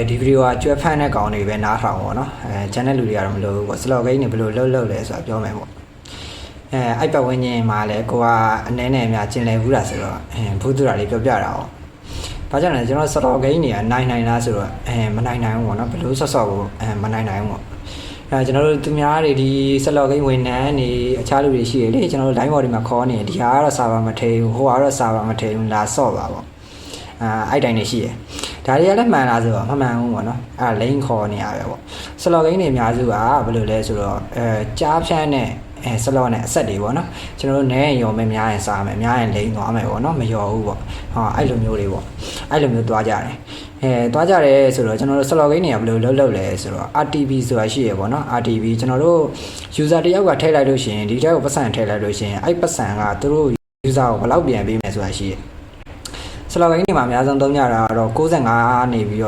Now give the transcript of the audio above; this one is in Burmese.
ဒီဗီဒီယိုကကျွဲဖန်းတဲ့ကောင်တွေပဲနားထောင်ပေါ့နော်ချန်နယ်လူတွေကတော့မလို့ဘူးပေါ့စလော့ဂိမ်းတွေဘယ်လိုလှုပ်လဲဆိုတာပြောမယ်ပေါ့အဲ့ပတ်ဝန်းကျင်မှာလည်းကိုကအနည်းနဲ့အများကျင်လည်ဘူးလားဆိုတော့ဘူးသူတာလေးပြောပြတာပေါ့ဘာကြောင့်လဲကျွန်တော်စလော့ဂိမ်းတွေကနိုင်လားဆိုတော့မနိုင်ဘူးပေါ့နော်ဘယ်လိုဆော့ကိုမနိုင်ဘူးပေါ့ကျွန်တော်တို့သူများတွေဒီစလော့ဂိမ်းဝင်နှန်းနေအခြားလူတွေရှိရလေကျွန်တော်တို့ line body မှာခေါ်နေဒီဟာကတော့စာပါမထည့်ဘူးဟိုကတော့စာပါမထည့်ဘူးလာဆော့ပါပေါ့အဲ့တိုင်းနေရှိရဒါတွေကလည်းမှန်လားဆိုတော့မမှန်ဘူးပေါ့နော်လိန်ခေါ်နေရပဲပေါ့စလော့ဂိမ်းတွေအများစုကဘယ်လိုလဲဆိုတော့ကြားဖြန်းနဲ့စလော့နဲ့အဆက်တွေပေါ့နော်ကျွန်တော်တို့နဲရောမယ်များရင်စားမယ်များရင်လိန်သွားမယ်ပေါ့နော်မရောဘူးပေါ့အဲ့လိုမျိုးတွေပေါ့အဲ့လိုမျိုးသွားကြတယ်သွားကြတယ်ဆိုတော့ကျွန်တော်တို့စလော့ဂိမ်းတွေကဘယ်လိုလှုပ်လဲဆိုတော့ RTB ဆိုတာရှိရပေါ့နော် RTB ကျွန်တော်တို့ user တယောက်ကထည့်လိုက်လို့ရှိရင်ဒီထဲကိုပတ်စံထည့်လိုက်လို့ရှိရင်အဲ့ပတ်စံကသူတို့ user ကိုဘယ်လောက်ပြန်ပေးမယ်ဆိုတာရှိရစလော့ဂိမ်းတွေမှာအများဆုံးသုံးကြတာတော့65နေပြီးတော့